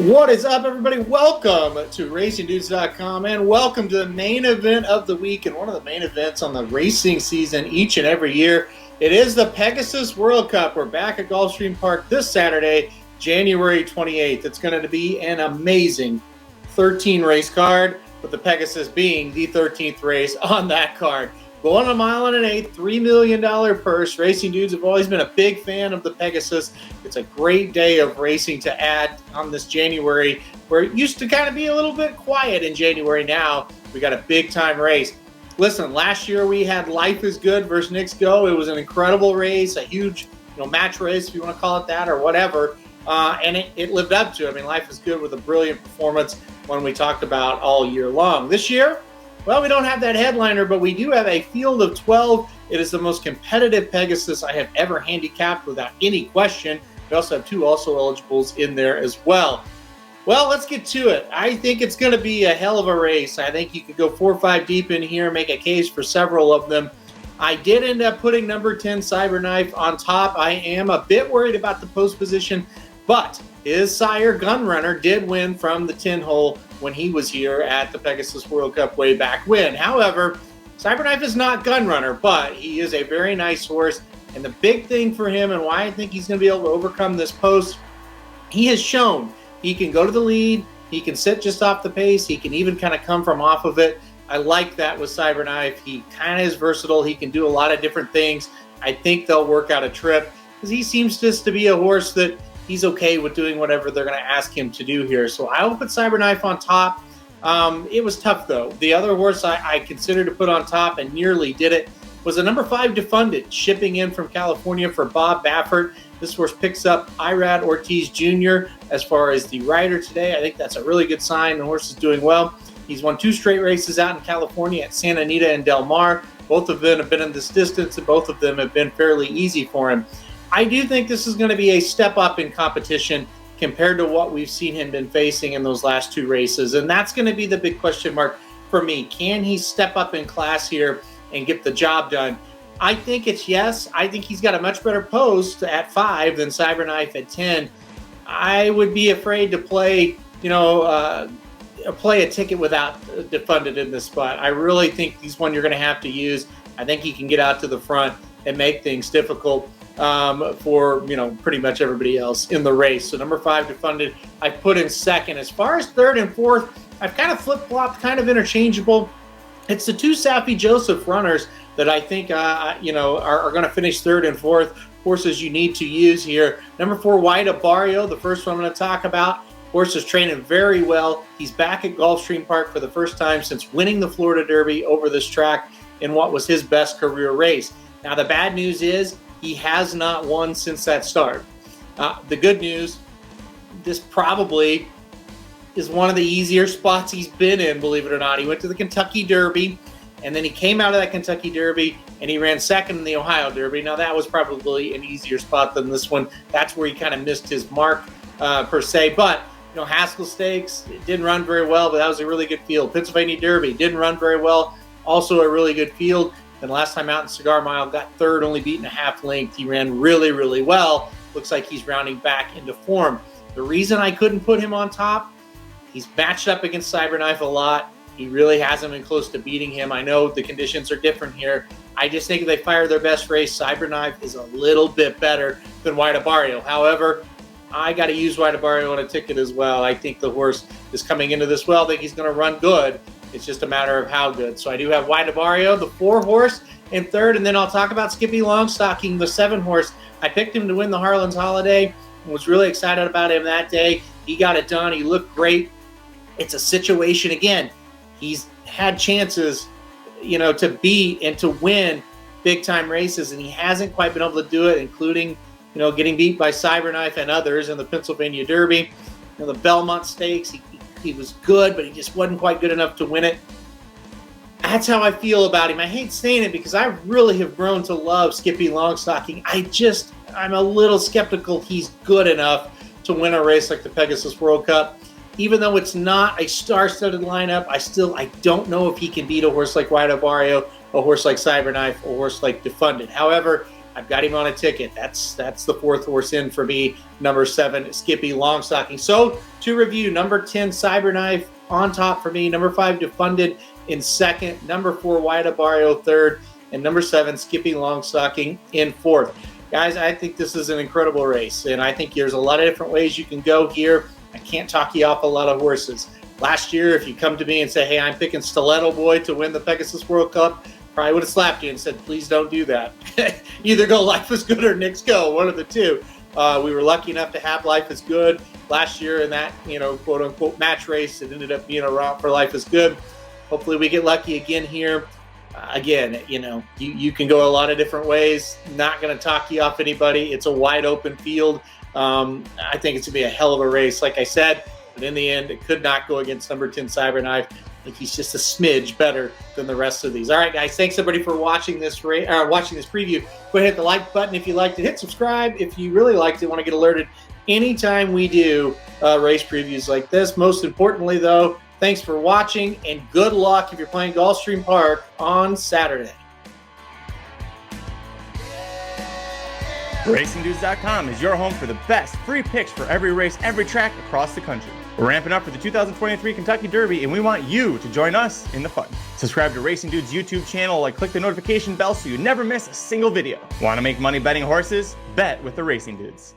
What is up, everybody? Welcome to RacingDudes.com and welcome to the main event of the week and one of the main events on the racing season each and every year. It is the Pegasus World Cup. We're back at Gulfstream Park this Saturday, January 28th. It's going to be an amazing 13-race card, with the Pegasus being the 13th race on that card. Going a mile and an eighth, $3 million purse. Racing Dudes have always been a big fan of the Pegasus. It's a great day of racing to add on this January, where it used to kind of be a little bit quiet in January. Now we got a big-time race. Listen, last year we had Life is Good versus Knicks Go. It was an incredible race, a huge match race, if you want to call it that, or whatever. And it lived up to it. I mean, Life is Good with a brilliant performance, one we talked about all year long. This year, well, we don't have that headliner, but we do have a field of 12. It is the most competitive Pegasus I have ever handicapped without any question. We also have two also eligibles in there as well. Well, let's get to it. I think it's going to be a hell of a race. I think you could go 4 or 5 deep in here, make a case for several of them. I did end up putting number 10 Cybernknife on top. I am a bit worried about the post position, but his sire Gunrunner did win from the 10 hole when he was here at the Pegasus World Cup way back when. However, Cybernknife is not Gunrunner, but he is a very nice horse. And the big thing for him and why I think he's going to be able to overcome this post, he has shown he can go to the lead, he can sit just off the pace, he can even kind of come from off of it. I like that with Cybernknife. He kind of is versatile. He can do a lot of different things. I think they'll work out a trip because he seems just to be a horse that he's okay with doing whatever they're going to ask him to do here. So I will put Cybernknife on top. It was tough, though. The other horse I considered to put on top and nearly did it was a number 5 Defunded, shipping in from California for Bob Baffert. This horse picks up Irad Ortiz Jr. as far as the rider today. I think that's a really good sign. The horse is doing well. He's won 2 straight races out in California at Santa Anita and Del Mar. Both of them have been in this distance, and both of them have been fairly easy for him. I do think this is going to be a step up in competition compared to what we've seen him been facing in those last 2 races. And that's going to be the big question mark for me. Can he step up in class here and get the job done? I think it's yes. I think he's got a much better post at 5 than Cybernknife at 10. I would be afraid to play, play a ticket without Defunded in this spot. I really think he's one you're going to have to use. I think he can get out to the front and make things difficult for pretty much everybody else in the race. So number 5 Defunded, I put in second. As far as 3rd and 4th, I've kind of flip-flopped, kind of interchangeable. It's the 2 Safi Joseph runners that I think are going to finish 3rd and 4th. Horses you need to use here. Number 4 White Barrio, the first one I'm going to talk about. Horse is training very well. He's back at Gulfstream Park for the first time since winning the Florida Derby over this track in what was his best career race. Now the bad news is he has not won since that start. The good news, this probably is one of the easier spots he's been in, believe it or not. He went to the Kentucky Derby, and then he came out of that Kentucky Derby, and he ran second in the Ohio Derby. Now, that was probably an easier spot than this one. That's where he kind of missed his mark, per se. But, Haskell Stakes, it didn't run very well, but that was a really good field. Pennsylvania Derby didn't run very well, also a really good field. And last time out in Cigar Mile, got 3rd, only beaten a half length. He ran really, really well. Looks like he's rounding back into form. The reason I couldn't put him on top, he's matched up against Cybernknife a lot. He really hasn't been close to beating him. I know the conditions are different here. I just think if they fire their best race, Cybernknife is a little bit better than White Barrio. However, I got to use White Barrio on a ticket as well. I think the horse is coming into this well. I think he's going to run good. It's just a matter of how good. So I do have White Barrio, the 4 horse, in 3rd, and then I'll talk about Skippy Longstocking, the 7 horse. I picked him to win the Harlan's Holiday and was really excited about him that day. He got it done. He looked great. It's a situation, again, he's had chances, to beat and to win big-time races, and he hasn't quite been able to do it, including, getting beat by Cybernknife and others in the Pennsylvania Derby. The Belmont Stakes, he was good, but he just wasn't quite good enough to win it. That's how I feel about him. I hate saying it because I really have grown to love Skippy Longstocking. I'm a little skeptical he's good enough to win a race like the Pegasus World Cup. Even though it's not a star-studded lineup, I don't know if he can beat a horse like White Barrio, a horse like Cybernknife, or a horse like Defunded. However, I've got him on a ticket. That's the fourth horse in for me. Number 7, Skippy Longstocking. So to review, number 10, Cybernknife on top for me. Number 5, Defunded in second. Number 4, Wyatt Abario third. And number 7, Skippy Longstocking in fourth. Guys, I think this is an incredible race, and I think there's a lot of different ways you can go here. I can't talk you off a lot of horses. Last year, if you come to me and say, hey, I'm picking Stiletto Boy to win the Pegasus World Cup, probably would have slapped you and said, please don't do that. Either go Life is Good or Nick's Go, one of the two. We were lucky enough to have Life is Good last year in that, quote unquote match race. It ended up being a route for Life is Good. Hopefully we get lucky again here. Again, you can go a lot of different ways. Not going to talk you off anybody. It's a wide open field. I think it's going to be a hell of a race, like I said. But in the end, it could not go against number 10 Cybernknife. I think he's just a smidge better than the rest of these. All right, guys, thanks everybody for watching this preview. Go ahead and hit the like button if you liked it. Hit subscribe if you really liked it. Want to get alerted anytime we do race previews like this. Most importantly, though, thanks for watching, and good luck if you're playing Gulfstream Park on Saturday. RacingDudes.com is your home for the best free picks for every race, every track across the country. We're ramping up for the 2023 Kentucky Derby, and we want you to join us in the fun. Subscribe to Racing Dudes YouTube channel and click the notification bell so you never miss a single video. Want to make money betting horses? Bet with the Racing Dudes.